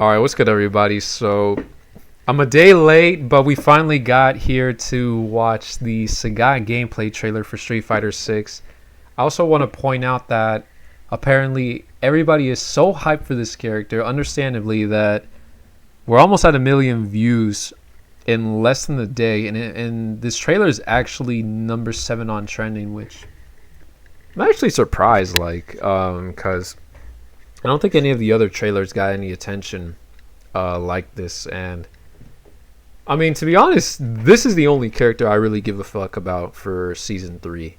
All right, what's good, everybody? So I'm a day late, but we finally got here to watch the Sagat gameplay trailer for Street Fighter 6. I also want to point out that apparently everybody is so hyped for this character, understandably, that we're almost at 1 million views in less than a day, and this trailer is actually number 7 on trending, which I'm actually surprised, because I don't think any of the other trailers got any attention like this. And I mean, to be honest, this is the only character I really give a fuck about for season 3.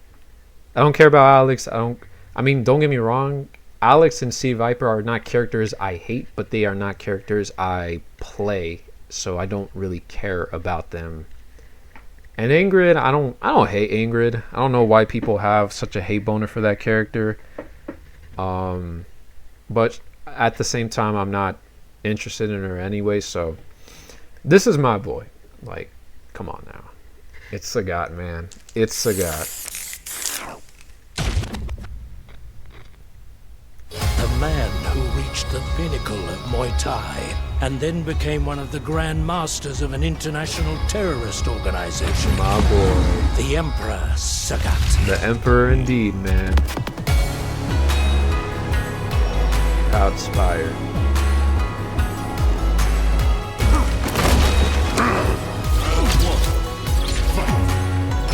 I don't care about Alex. I mean, don't get me wrong, Alex and C Viper are not characters I hate, but they are not characters I play, so I don't really care about them. And Ingrid, I don't hate Ingrid. I don't know why people have such a hate boner for that character. But at the same time, I'm not interested in her anyway, so this is my boy. Like, come on now. It's Sagat, man. It's Sagat. A man who reached the pinnacle of Muay Thai and then became one of the grand masters of an international terrorist organization. My boy. The Emperor Sagat. The Emperor indeed, man. Proud Spire.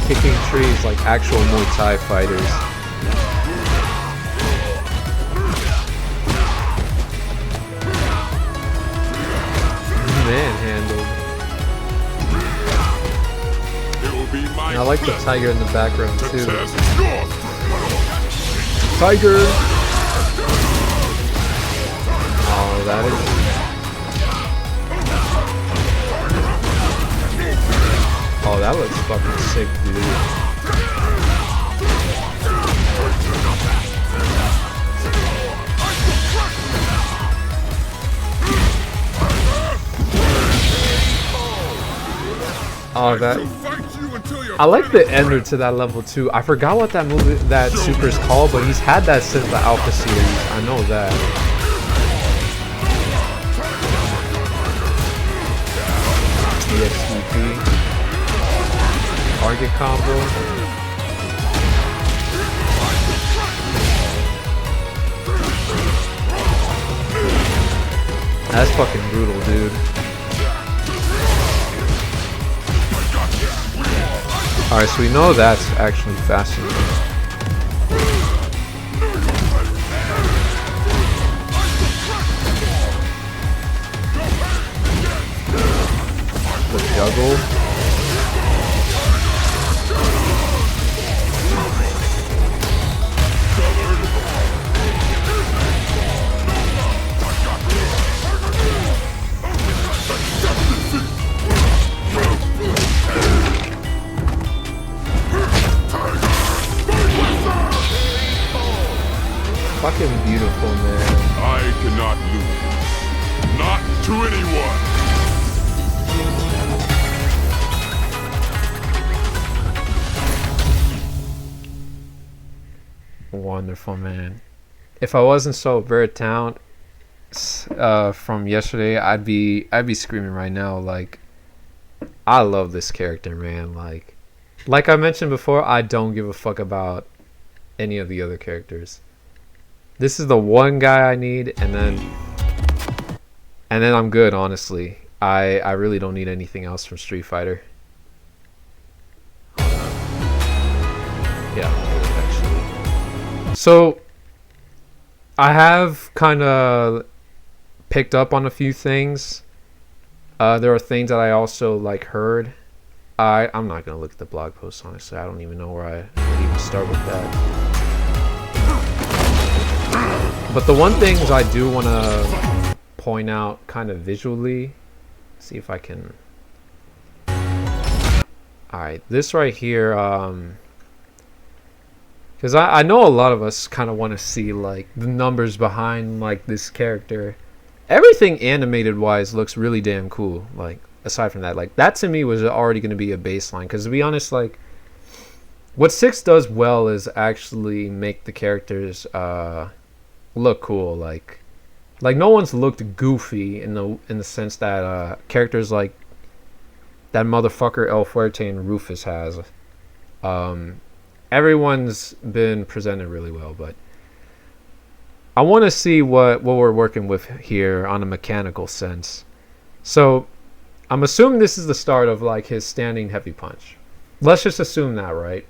Kicking trees like actual Muay Thai fighters. Manhandled. And I like the tiger in the background too. Tiger! Oh, that is... Oh, that looks fucking sick, dude. Oh, that... I like the ender to that level too. I forgot what that movie, that super is called, but he's had that since the Alpha series. I know that. EXVP. Target combo. That's fucking brutal, dude. Alright, so we know that's actually faster. The juggle. Fucking beautiful, man. I cannot lose. Not to anyone. Wonderful, man. If I wasn't so burnt out from yesterday, I'd be screaming right now. Like, I love this character, man. Like I mentioned before, I don't give a fuck about any of the other characters. This is the one guy I need, and then I'm good, honestly. I really don't need anything else from Street Fighter. Yeah, I'm good, actually. So, I have kind of picked up on a few things. There are things that I also heard. I'm not gonna look at the blog post, honestly. I don't even know where I would even start with that. But the one things I do want to point out kind of visually, see if I can. Alright, this right here, because I know a lot of us kind of want to see the numbers behind this character. Everything animated wise looks really damn cool. Aside from that, that to me was already going to be a baseline. Because to be honest, what 6 does well is actually make the characters look cool. Like no one's looked goofy in the sense that characters like that motherfucker El Fuerte and Rufus has. Everyone's been presented really well, but I want to see what we're working with here on a mechanical sense. So I'm assuming this is the start of like his standing heavy punch. Let's just assume that, right?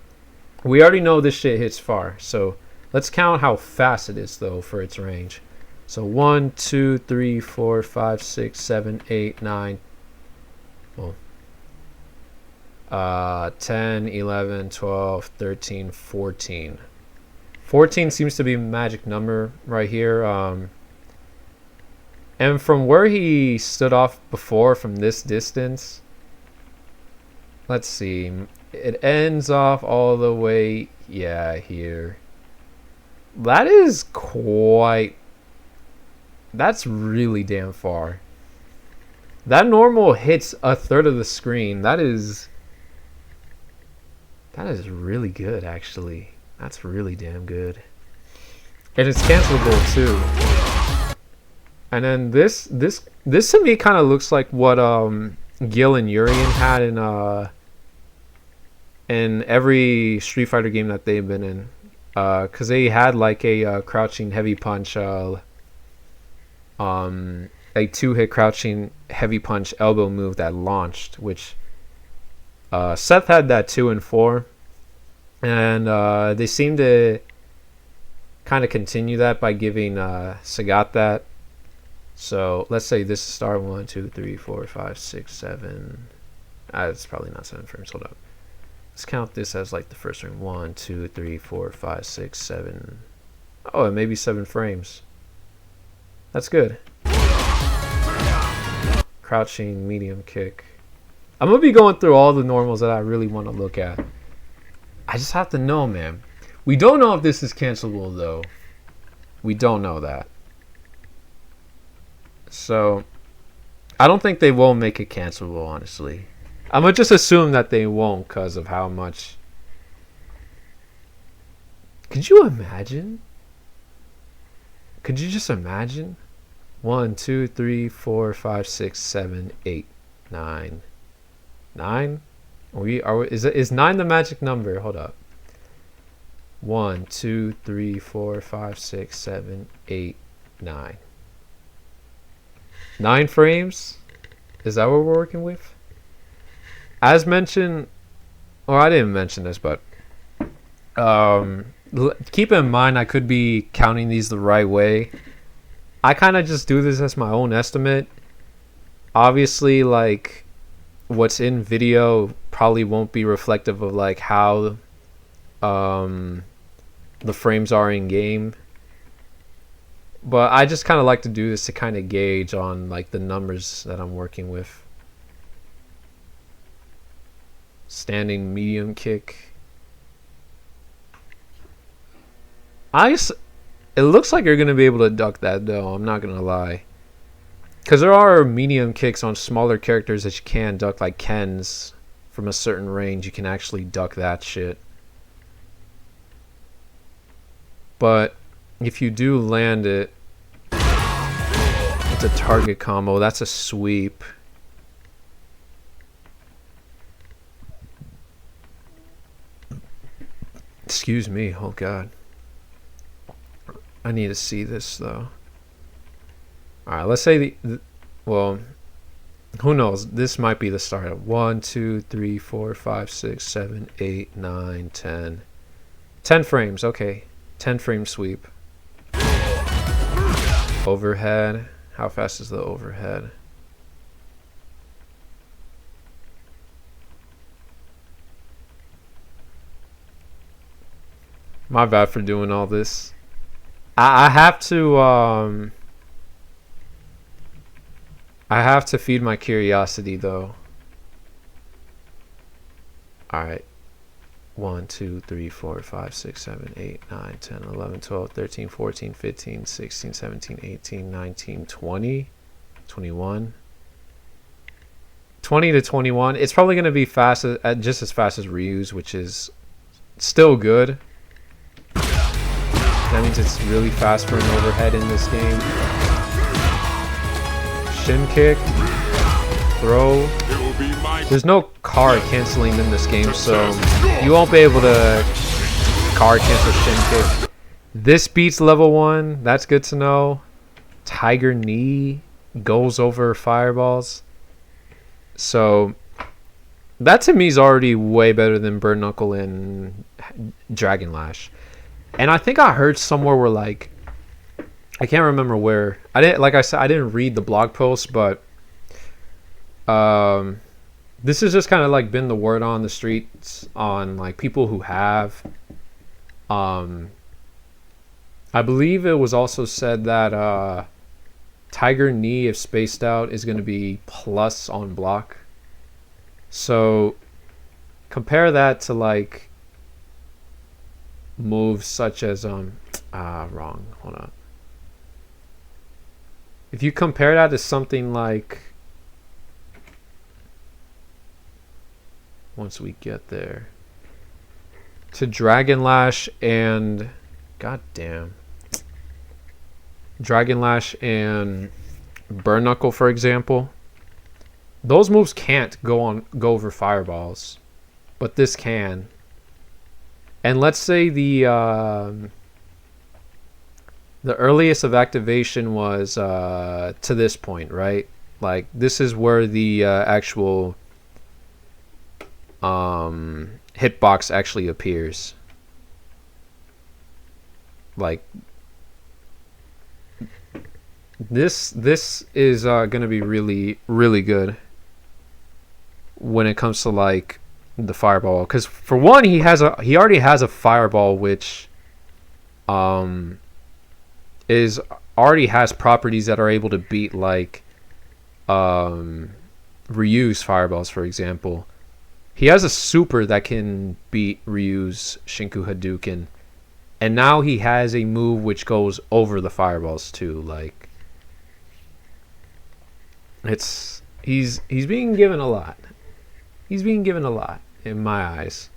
We already know this shit hits far, so let's count how fast it is though for its range. So 1, 2, 3, 4, 5, 6, 7, 8, 9. Well, 10, 11, 12, 13, 14. 14 seems to be a magic number right here. And from where he stood off before, from this distance, let's see. It ends off all the way, yeah, here. That is quite... That's really damn far. That normal hits a third of the screen. That is really good, actually. That's really damn good. And it's cancelable too. And then this to me kind of looks like what Gil and Urian had in every Street Fighter game that they've been in, because they had like a crouching heavy punch, a 2-hit crouching heavy punch elbow move that launched, which Seth had that 2 and 4, and they seem to kind of continue that by giving Sagat that. So let's say this is star 1, 2, 3, 4, 5, 6, 7. It's probably not 7 frames. Hold up. Let's count this as like the first frame. 1, 2, 3, 4, 5, 6, 7. Oh, it may be 7 frames. That's good. Crouching medium kick. I'm gonna be going through all the normals that I really want to look at. I just have to know, man. We don't know if this is cancelable though. We don't know that. So I don't think they will make it cancelable, honestly. I'm gonna just assume that they won't because of how much. Could you imagine? Could you just imagine? 1, 2, 3, 4, 5, 6, 7, 8, 9. 9? Is 9 the magic number? Hold up. 1, 2, 3, 4, 5, 6, 7, 8, 9. 9 frames? Is that what we're working with? As mentioned, or I didn't mention this, but keep in mind I could be counting these the right way. I kind of just do this as my own estimate. Obviously, like, what's in video probably won't be reflective of like how the frames are in game. But I just kind of like to do this to kind of gauge on like the numbers that I'm working with. Standing medium kick. It looks like you're going to be able to duck that though, I'm not going to lie. Because there are medium kicks on smaller characters that you can duck, like Ken's. From a certain range, you can actually duck that shit. But if you do land it, it's a target combo. That's a sweep. Excuse me. Oh, God. I need to see this, though. Alright, let's say well, who knows? This might be the start of 1, 2, 3, 4, 5, 6, 7, 8, 9, 10. 10 frames, okay. 10 frame sweep. Overhead. How fast is the overhead? My bad for doing all this. I have to feed my curiosity though. Alright. 1, 2, 3, 4, 5, 6, 7, 8, 9, 10, 11, 12, 13, 14, 15, 16, 17, 18, 19, 20, 21. 20 to 21. It's probably going to be fast, just as fast as Ryu's, which is still good. That means it's really fast for an overhead in this game. shin kick, throw. It will be my There's no card canceling in this game, so you won't be able to card cancel shin kick. This beats level 1. That's good to know. Tiger knee goes over fireballs. So that to me is already way better than Bird Knuckle and Dragon Lash. And I think I heard somewhere where, like, I can't remember where. I didn't, like I said, I didn't read the blog post, but this has just kind of like been the word on the streets on like people who have. I believe it was also said that Tiger Knee, if spaced out, is going to be plus on block. So compare that to like moves such as wrong. Hold on. If you compare that to something like, once we get there, to Dragon Lash and goddamn Dragon Lash and Burn Knuckle, for example, those moves can't go over fireballs, but this can. And let's say the earliest of activation was to this point, right? Like this is where the actual hitbox actually appears. Like this is going to be really good when it comes to like the fireball, because for one he already has a fireball which is already has properties that are able to beat like Ryu's fireballs, for example. He has a super that can beat Ryu's Shinku Hadouken, and now he has a move which goes over the fireballs too. Like he's being given a lot. He's being given a lot in my eyes.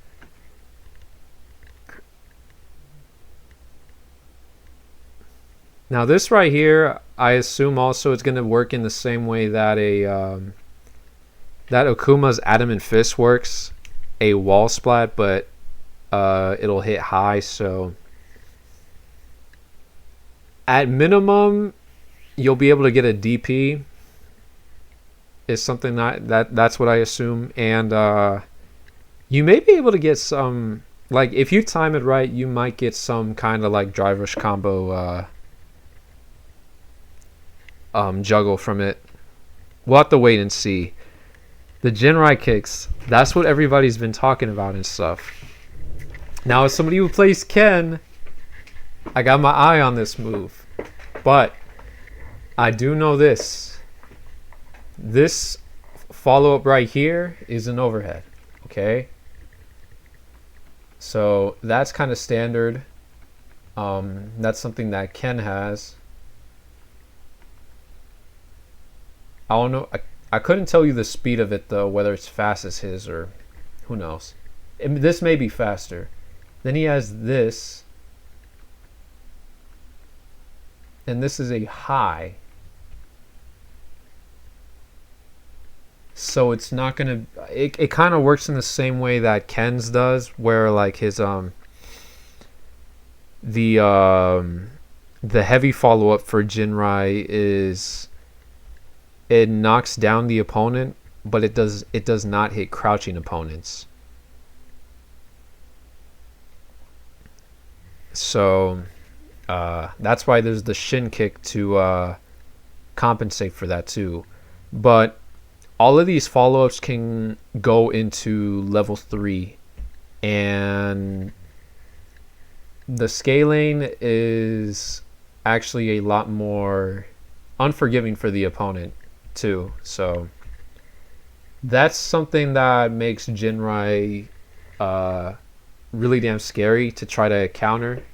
Now this right here, I assume also it's going to work in the same way that that Okuma's Adamant Fist works, a wall splat, but it'll hit high. So at minimum, you'll be able to get a DP. Is something that's what I assume, and you may be able to get some, like if you time it right, you might get some kind of like drive rush combo juggle from it. We'll have to wait and see. The Jinrai kicks, that's what everybody's been talking about and stuff. Now, as somebody who plays Ken, I got my eye on this move, but I do know this follow-up right here is an overhead. Okay, so that's kind of standard. That's something that Ken has. I don't know. I couldn't tell you the speed of it though, whether it's fast as his or who knows. This may be faster. Then he has this, and this is a high. So it's not gonna. It kind of works in the same way that Ken's does, where like his the heavy follow up for Jinrai is it knocks down the opponent, but it does not hit crouching opponents. So that's why there's the shin kick to compensate for that too. But all of these follow-ups can go into level 3, and the scaling is actually a lot more unforgiving for the opponent too. So that's something that makes Jinrai really damn scary to try to counter,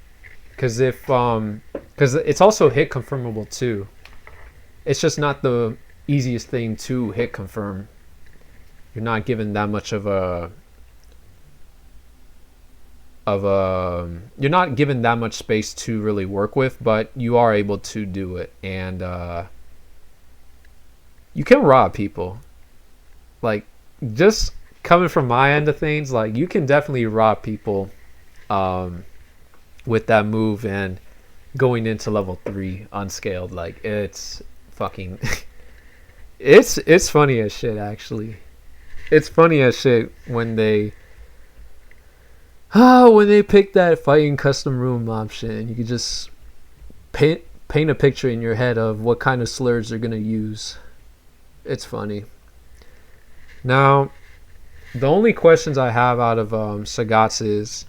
because it's also hit confirmable too. It's just not the easiest thing to hit confirm. You're not given that much of a you're not given that much space to really work with, but you are able to do it. And you can rob people. Like, just coming from my end of things, like, you can definitely rob people with that move and going into level 3 unscaled. Like, it's fucking it's funny as shit, actually. It's funny as shit when they pick that fighting custom room option. You can just paint a picture in your head of what kind of slurs they're gonna use. It's funny. Now, the only questions I have out of Sagat's is,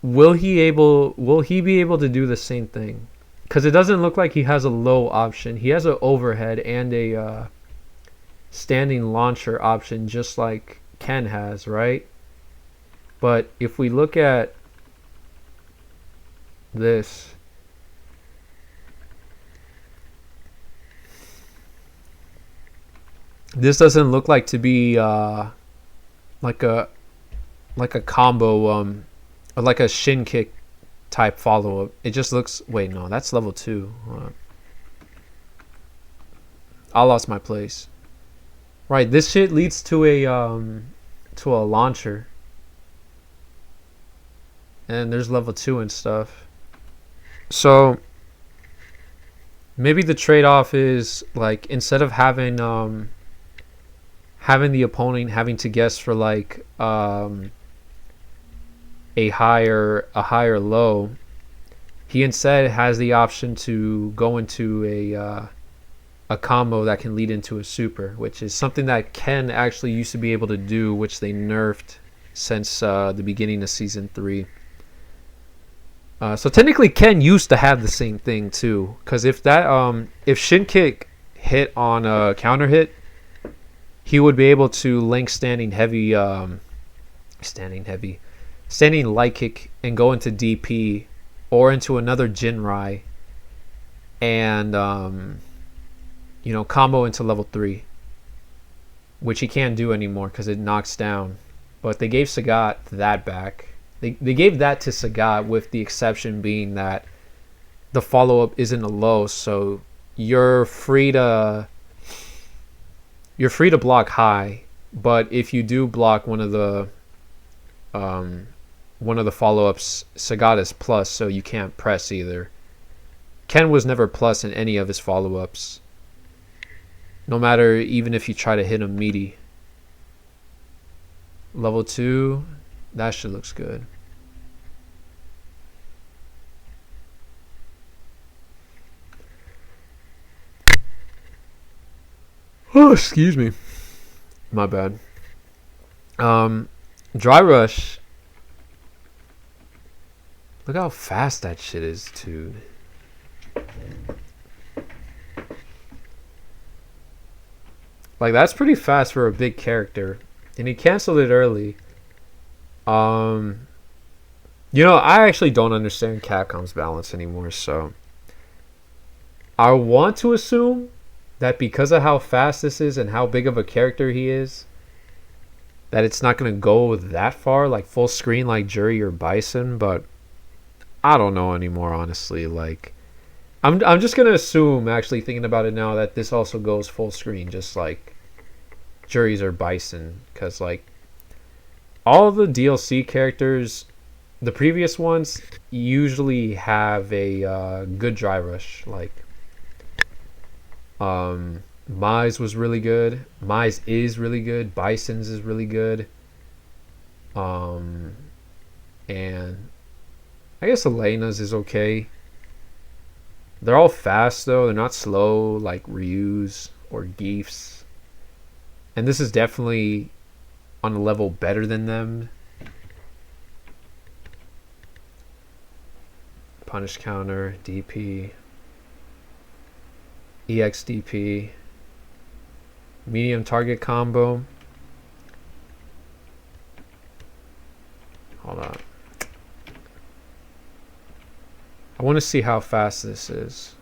will he be able to do the same thing? Because it doesn't look like he has a low option. He has an overhead and a standing launcher option, just like Ken has, right? But if we look at this, this doesn't look like to be like a combo or like a shin kick type follow-up. It just looks, wait, no, that's level 2. I lost my place. Right, this shit leads to a launcher. And there's level 2 and stuff. So maybe the trade-off is, like, instead of having the opponent having to guess for like a higher low, he instead has the option to go into a combo that can lead into a super, which is something that Ken actually used to be able to do, which they nerfed since the beginning of season 3. So technically Ken used to have the same thing too, because if shin kick hit on a counter hit, he would be able to link standing light kick and go into DP or into another Jinrai and combo into level 3, which he can't do anymore because it knocks down. But they gave Sagat that back. They gave that to Sagat, with the exception being that the follow-up isn't a low, so you're free to block high. But if you do block one of the follow-ups, Sagat is plus, so you can't press either. Ken was never plus in any of his follow-ups, no matter, even if you try to hit him meaty. Level 2, that shit looks good. Oh, excuse me. My bad. Dry Rush. Look how fast that shit is, dude. Like, that's pretty fast for a big character. And he canceled it early. I actually don't understand Capcom's balance anymore, so I want to assume that because of how fast this is and how big of a character he is, that it's not going to go that far, like full screen like Jury or Bison, but I don't know anymore, honestly. Like, I'm just going to assume, actually thinking about it now, that this also goes full screen, just like Jury's or Bison, because like all the DLC characters, the previous ones, usually have a good dry rush. Like Mize was really good. Mize is really good. Bison's is really good. And I guess Elena's is okay. They're all fast though. They're not slow like Ryu's or Geef's. And this is definitely on a level better than them. Punish counter, DP, EXDP, medium target combo. Hold on. I want to see how fast this is.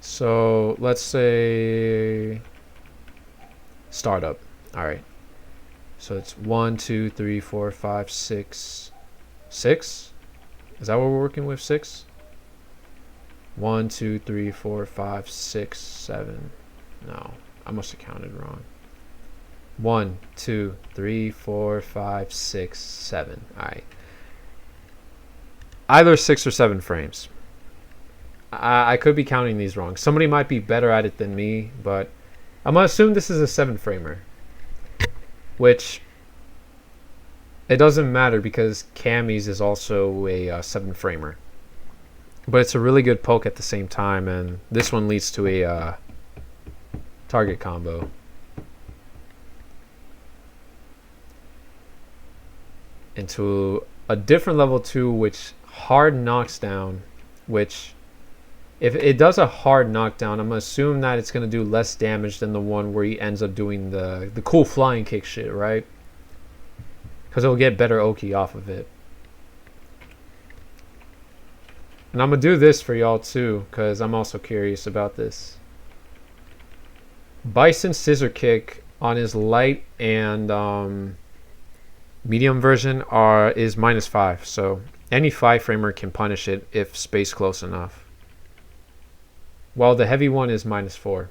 So let's say startup. All right. So it's 1, 2, 3, 4, 5, 6. 6? Is that what we're working with? 6? 1, 2, 3, 4, 5, 6, 7. No, I must have counted wrong. 1, 2, 3, 4, 5, 6, 7. Alright. Either 6 or 7 frames. I could be counting these wrong. Somebody might be better at it than me, but I'm going to assume this is a 7 framer. Which, it doesn't matter because Cammy's is also a 7 framer. But it's a really good poke at the same time, and this one leads to a target combo. Into a different level 2, which hard knocks down, which if it does a hard knockdown, I'm going to assume that it's going to do less damage than the one where he ends up doing the cool flying kick shit, right? Because it'll get better Oki off of it. And I'm going to do this for y'all too, because I'm also curious about this. Bison Scissor Kick on his light and medium version is -5. So any 5 framer can punish it if spaced close enough. While the heavy one is -4.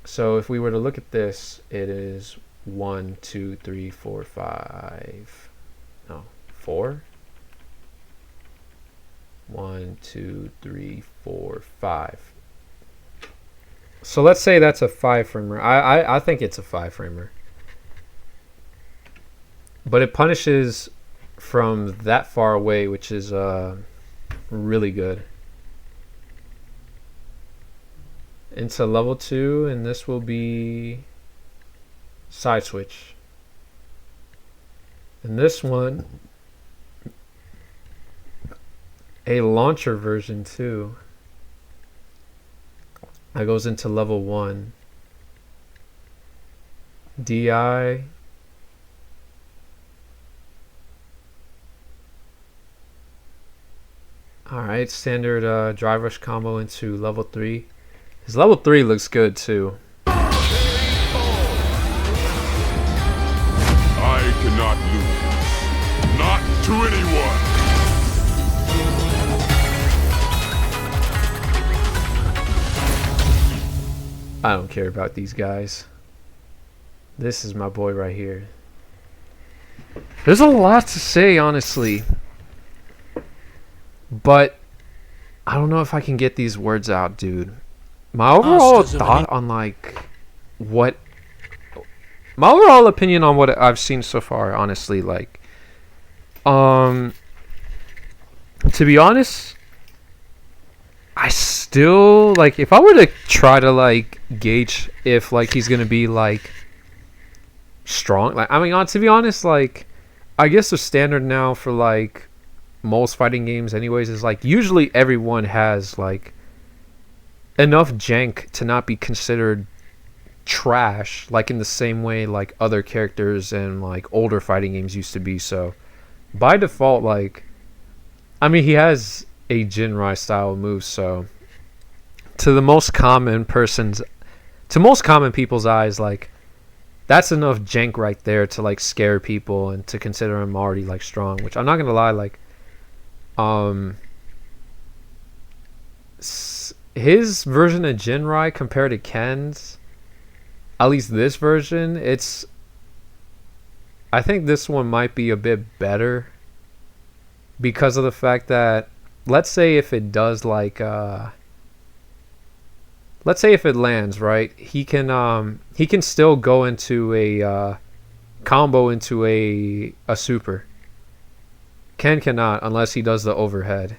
So if we were to look at this, it is 1, 2, 3, 4, 5. No, 4. 1, 2, 3, 4, 5. So let's say that's a 5 framer. I think it's a 5 framer. But it punishes from that far away, which is really good. Into level 2, and this will be side switch. And this one, a launcher version too. That goes into level 1. DI. Alright, standard drive rush combo into level 3. His level 3 looks good too. I cannot lose. Not to anyone. I don't care about these guys. This is my boy right here. There's a lot to say, honestly. But I don't know if I can get these words out, dude. My overall thought on my overall opinion on what I've seen so far, honestly, to be honest, I still if I were to try to gauge if he's gonna be strong, to be honest, I guess the standard now for most fighting games anyways is usually everyone has enough jank to not be considered trash, in the same way other characters and older fighting games used to be. So by default, he has a Jinrai style move, so to most common people's eyes, that's enough jank right there to scare people and to consider him already strong, which I'm not gonna lie, his version of Jinrai compared to Ken's, at least this version, I think this one might be a bit better because of the fact that let's say if it does let's say if it lands right, he can still go into a combo into a super. Ken cannot unless he does the overhead.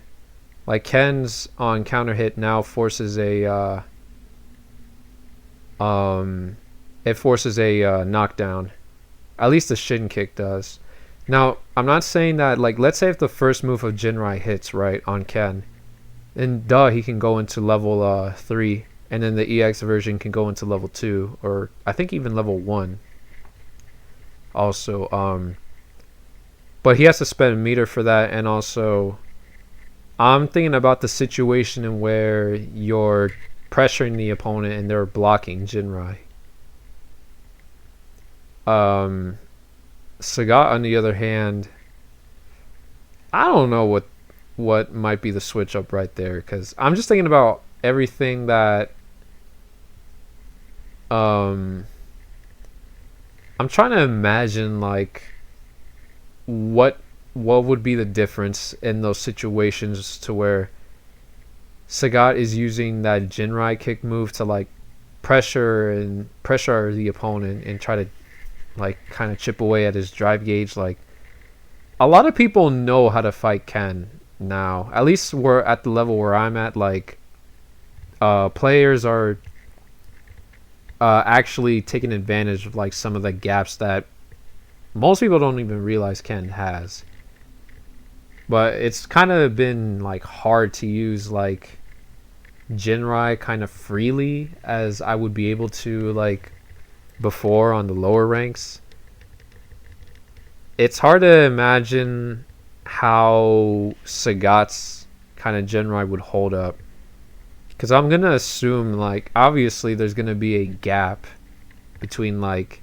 Ken's on counter hit now forces a knockdown. At least the shin kick does. Now, I'm not saying that let's say if the first move of Jinrai hits right on Ken, then he can go into level 3, and then the EX version can go into level 2, or I think even level 1. Also, but he has to spend a meter for that, and also I'm thinking about the situation in where you're pressuring the opponent and they're blocking Jinrai. Sagat, on the other hand, I don't know what what might be the switch up right there, because I'm just thinking about everything that I'm trying to imagine like what would be the difference in those situations to where Sagat is using that Jinrai kick move to like pressure the opponent and try to like kind of chip away at his drive gauge. Like a lot of people know how to fight Ken now. At least we're at the level where I'm at. Like players are actually taking advantage of like some of the gaps that most people don't even realize Ken has. But it's kind of been like hard to use like Jinrai kind of freely as I would be able to like before on the lower ranks. It's hard to imagine how Sagat's kind of Jinrai would hold up, because I'm gonna assume like obviously there's gonna be a gap between like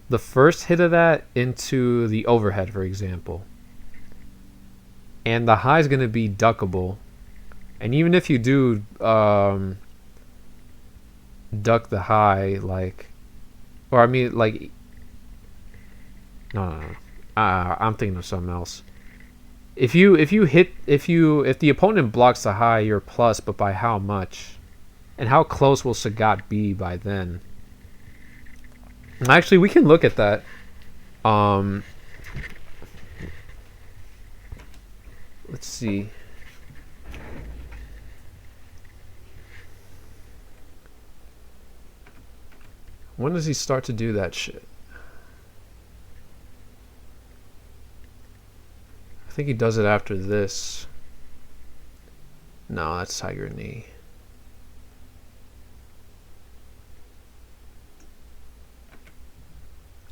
the first hit of that into the overhead, for example, and the high is gonna be duckable. And even if you do duck the high, like, or I mean, like, no. I'm thinking of something else. If the opponent blocks the high, you're plus, but by how much? And how close will Sagat be by then? Actually, we can look at that. Let's see. When does he start to do that shit? I think he does it after this. No, that's Tiger Knee.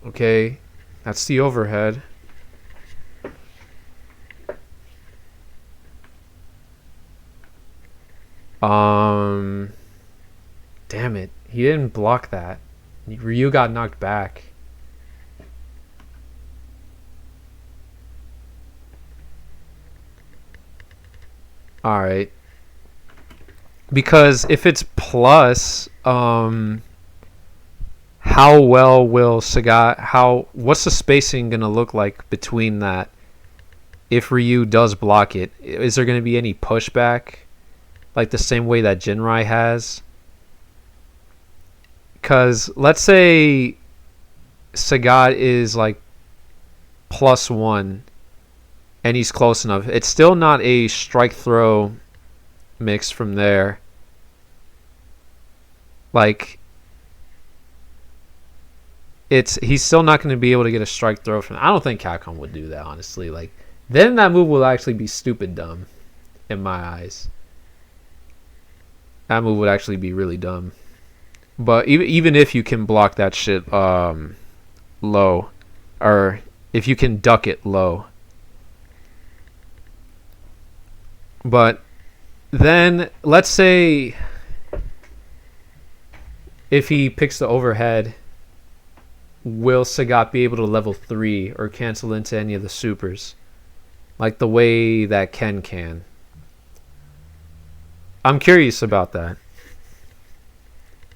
Okay, that's the overhead. Damn it. He didn't block that. Ryu got knocked back. Alright. Because if it's plus, how well will Sagat, what's the spacing gonna look like between that if Ryu does block it? Is there gonna be any pushback? Like the same way that Jinrai has? Because let's say Sagat is like +1 and he's close enough. It's still not a strike throw mix from there. Like he's still not going to be able to get a strike throw from. I don't think Capcom would do that, honestly. Like then that move will actually be stupid dumb in my eyes. That move would actually be really dumb. But even if you can block that shit low, or if you can duck it low. But then let's say if he picks the overhead, will Sagat be able to level 3 or cancel into any of the supers? Like the way that Ken can. I'm curious about that.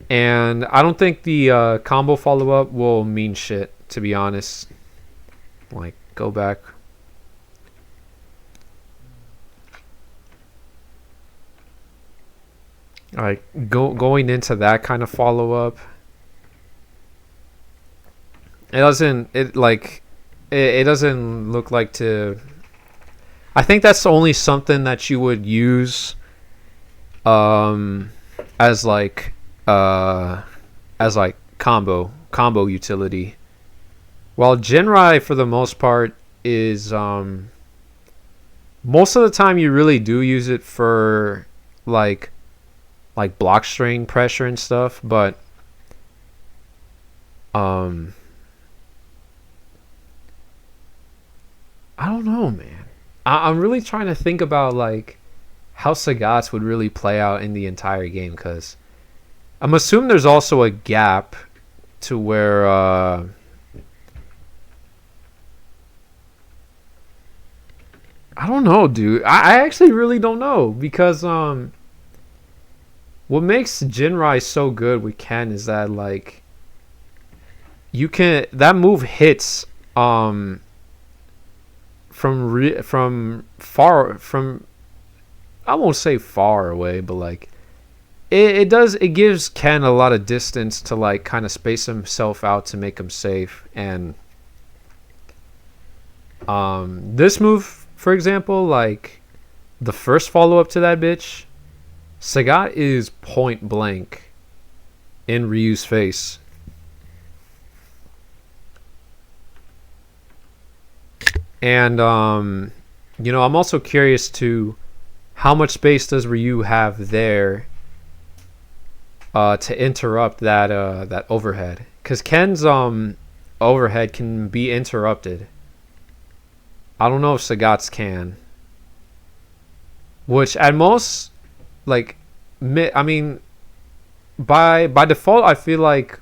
And I don't think the combo follow-up will mean shit, to be honest. Like, go back. Alright, going into that kind of follow-up. It doesn't look like to... I think that's only something that you would use as like combo utility, while Jinrai for the most part is most of the time you really do use it for like block string pressure and stuff, but I don't know, man. I'm really trying to think about like how Sagat's would really play out in the entire game, because I'm assuming there's also a gap to where I don't know, dude. I actually really don't know because what makes Jinrai so good with Ken is that like you can that move hits from far from I won't say far away, but like it gives Ken a lot of distance to like kind of space himself out to make him safe. And this move, for example, like the first follow up to that bitch, Sagat is point blank in Ryu's face. And you know, I'm also curious to how much space does Ryu have there to interrupt that overhead? Because Ken's overhead can be interrupted. I don't know if Sagat's can. Which at most, like, I mean, by default, I feel like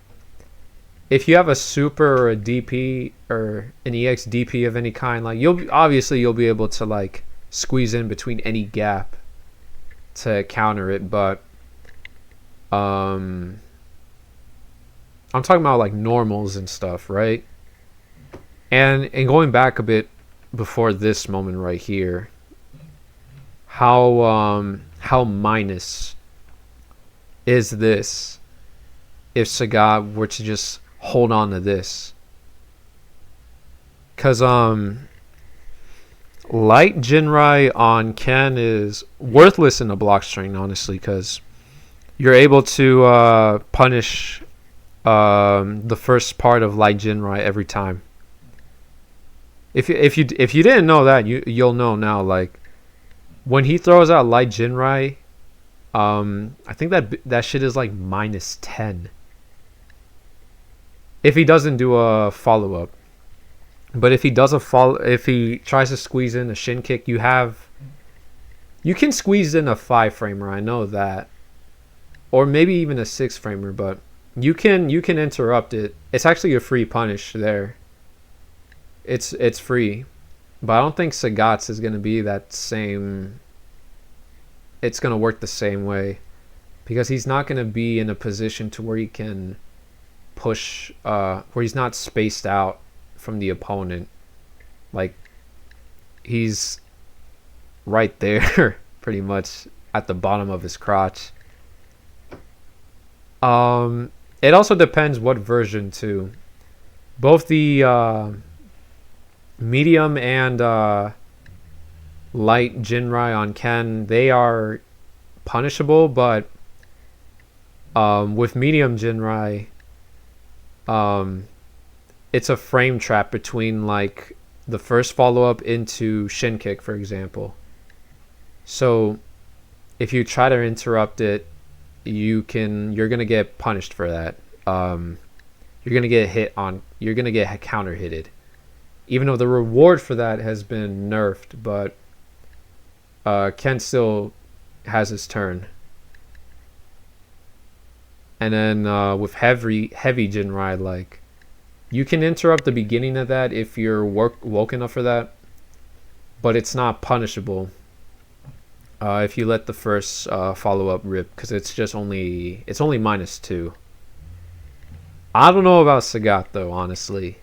if you have a super or a DP or an EX DP of any kind, like you'll be able to like squeeze in between any gap to counter it. But I'm talking about like normals and stuff, right? And going back a bit before this moment right here, how minus is this if Sagat were to just hold on to this? Because light Jinrai on Ken is worthless in a block string, honestly, because you're able to punish the first part of light Jinrai every time. If you didn't know that, you'll know now. Like when he throws out light Jinrai, I think that shit is like -10 if he doesn't do a follow up. But if he does if he tries to squeeze in a shin kick, you can squeeze in a 5-framer. I know that, or maybe even a 6-framer. But you can interrupt it. It's actually a free punish there. It's free, but I don't think Sagat's is gonna be that same. It's gonna work the same way, because he's not gonna be in a position to where he can push, where he's not spaced out from the opponent. Like he's right there, pretty much at the bottom of his crotch. It also depends what version too. Both the medium and light Jinrai on Ken, they are punishable, but with medium Jinrai, it's a frame trap between like the first follow-up into shin kick, for example. So if you try to interrupt it, you're gonna get punished for that. You're gonna get counter hitted, even though the reward for that has been nerfed. But Ken still has his turn. And then with heavy Jinrai, like you can interrupt the beginning of that if you're woke enough for that, but it's not punishable if you let the first follow up rip, because it's only -2. I don't know about Sagat though, honestly.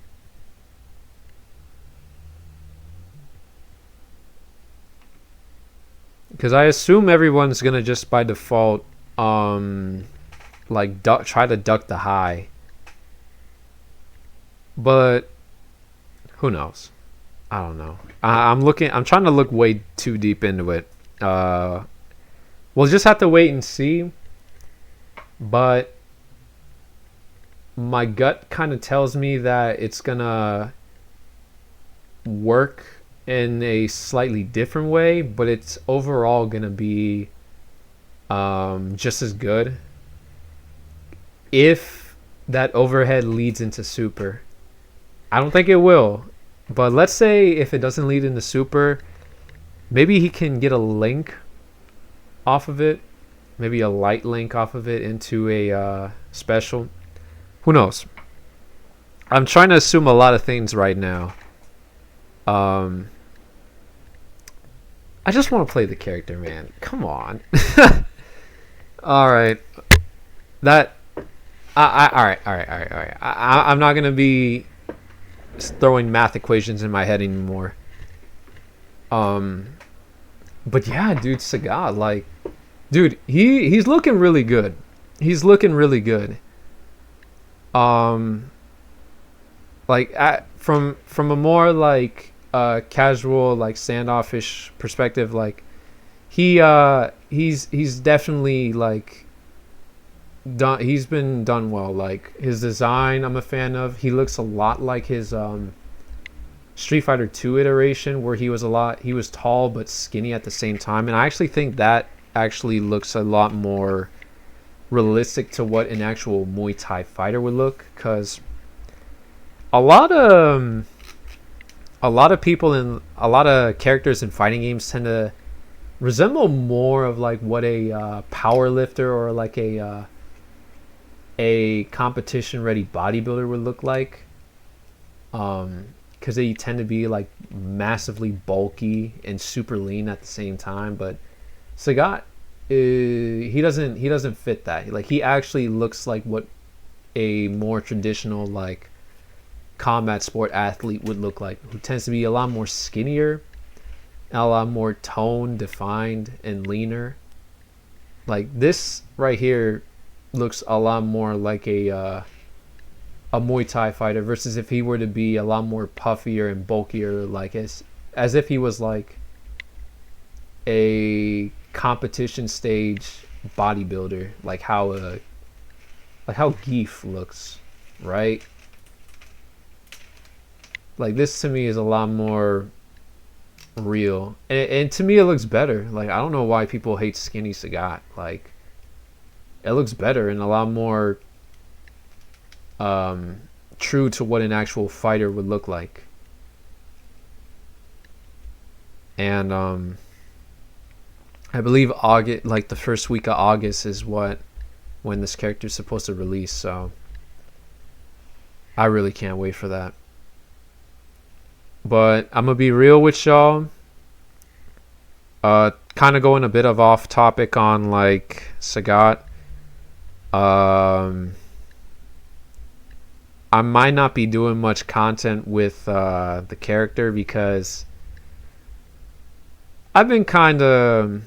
Because I assume everyone's gonna just by default like try to duck the high, but who knows? I don't know. I'm trying to look way too deep into it. We'll just have to wait and see. But my gut kind of tells me that it's gonna work in a slightly different way, but it's overall gonna be just as good if that overhead leads into super. I don't think it will, but let's say if it doesn't lead into super, maybe he can get a link off of it, maybe a light link off of it into a special. Who knows? I'm trying to assume a lot of things right now. I just want to play the character, man. Come on. All right. That. All right. I'm not gonna be throwing math equations in my head anymore. But yeah, dude, Sagat, like, dude, he's looking really good. He's looking really good. Like from a more like casual, like standoffish perspective, like he's definitely like done. He's been done well. Like his design, I'm a fan of. He looks a lot like his Street Fighter 2 iteration, where he was tall but skinny at the same time, and I actually think that actually looks a lot more realistic to what an actual Muay Thai fighter would look, because a lot of people in a lot of characters in fighting games tend to resemble more of like what a power lifter or like a competition ready bodybuilder would look like, because they tend to be like massively bulky and super lean at the same time. But Sagat, he doesn't fit that. Like he actually looks like what a more traditional like combat sport athlete would look like, who tends to be a lot more skinnier, a lot more tone defined and leaner. Like this right here looks a lot more like a Muay Thai fighter, versus if he were to be a lot more puffier and bulkier, like as if he was like a competition stage bodybuilder, like how Geef looks, right? Like this to me is a lot more real, and to me it looks better. Like I don't know why people hate skinny Sagat. Like it looks better and a lot more true to what an actual fighter would look like. And I believe August, like the first week of August, is when this character is supposed to release. So I really can't wait for that. But I'm gonna be real with y'all. Kind of going a bit of off topic on like Sagat. I might not be doing much content with the character because I've been kind of,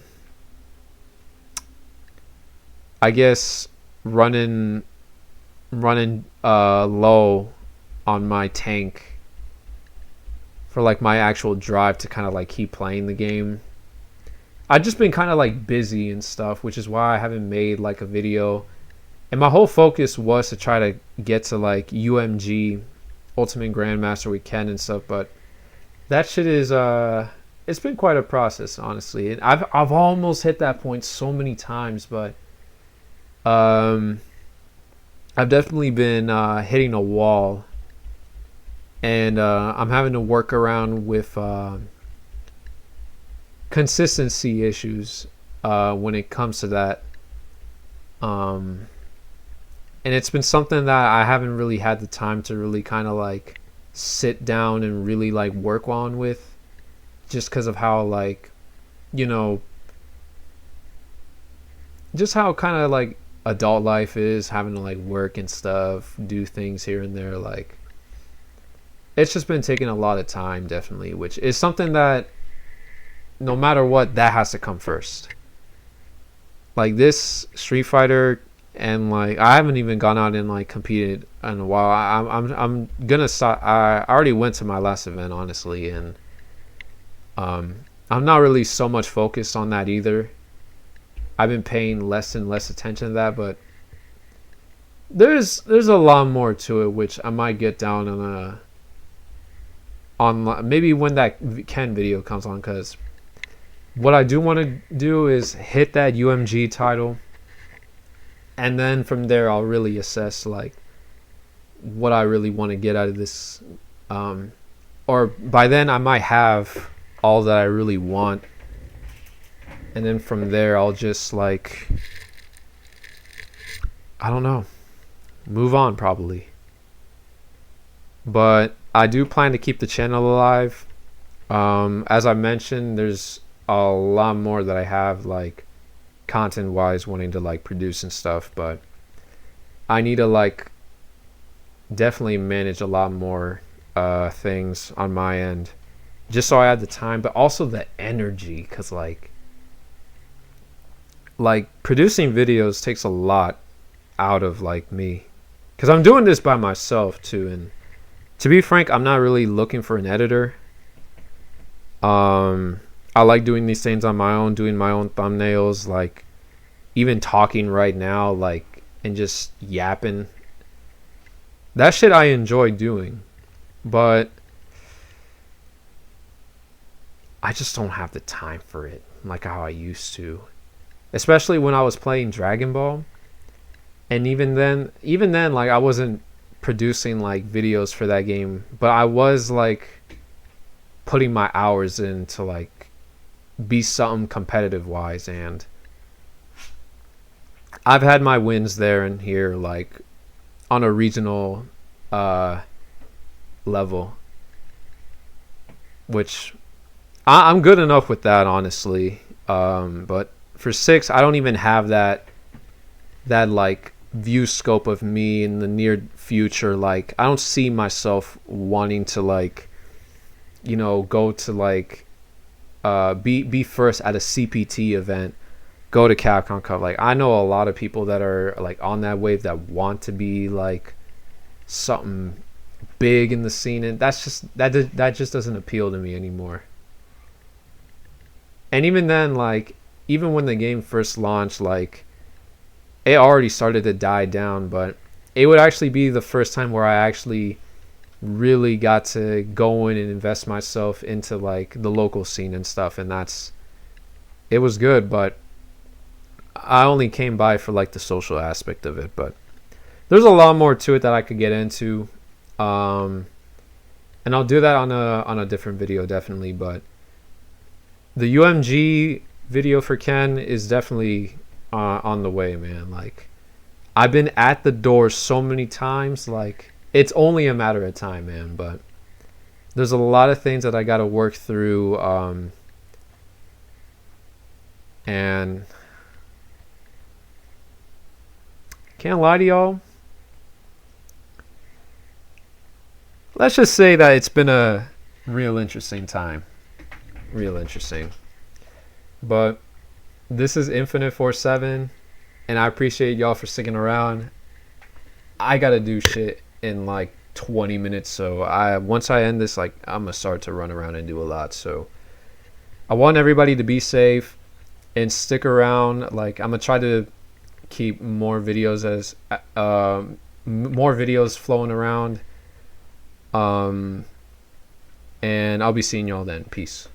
I guess, running low on my tank for like my actual drive to kind of like keep playing the game. I've just been kind of like busy and stuff, which is why I haven't made like a video. And my whole focus was to try to get to like UMG, Ultimate Grandmaster with Ken and stuff, but that shit is it's been quite a process, honestly. And I've almost hit that point so many times, but I've definitely been hitting a wall, and I'm having to work around with consistency issues when it comes to that. And it's been something that I haven't really had the time to really kind of like sit down and really like work on with, just because of how like, you know, just how kind of like adult life is, having to like work and stuff, do things here and there. Like it's just been taking a lot of time, definitely, which is something that no matter what, that has to come first. Like this Street Fighter, and like I haven't even gone out and like competed in a while. I'm gonna start. I already went to my last event, honestly, and I'm not really so much focused on that either. I've been paying less and less attention to that, but there's a lot more to it, which I might get down on maybe when that Ken video comes on, because what I do want to do is hit that UMG title, and then from there I'll really assess like what I really want to get out of this, or by then I might have all that I really want, and then from there I'll just like, I don't know, move on probably. But I do plan to keep the channel alive. As I mentioned, there's a lot more that I have, like, content wise, wanting to like produce and stuff, but I need to like definitely manage a lot more things on my end, just so I have the time, but also the energy, because like producing videos takes a lot out of like me, because I'm doing this by myself too, and to be frank, I'm not really looking for an editor. I like doing these things on my own, doing my own thumbnails, like even talking right now, like, and just yapping. That shit I enjoy doing, but I just don't have the time for it like how I used to. Especially when I was playing Dragon Ball. And even then, like, I wasn't producing like videos for that game, but I was like putting my hours in to like be something competitive wise, and I've had my wins there and here, like on a regional level, which I'm good enough with that, honestly. But for 6, I don't even have that like view scope of me in the near future. Like, I don't see myself wanting to like, you know, go to like be first at a CPT event, go to Capcom Cup. Like, I know a lot of people that are like on that wave that want to be like something big in the scene, and that's just that just doesn't appeal to me anymore. And even then, like, even when the game first launched, like, it already started to die down, but it would actually be the first time where I actually really got to go in and invest myself into like the local scene and stuff, and it was good, but I only came by for like the social aspect of it. But there's a lot more to it that I could get into, and I'll do that on a different video, definitely. But the UMG video for Ken is definitely on the way, man. Like, I've been at the door so many times, like, it's only a matter of time, man. But there's a lot of things that I got to work through, and can't lie to y'all, let's just say that it's been a real interesting time. Real interesting. But this is Infinite 47, and I appreciate y'all for sticking around. I gotta do shit in like 20 minutes, so once I end this, like, I'm gonna start to run around and do a lot. So I want everybody to be safe and stick around. Like, I'm gonna try to keep more videos flowing around, and I'll be seeing y'all then. Peace.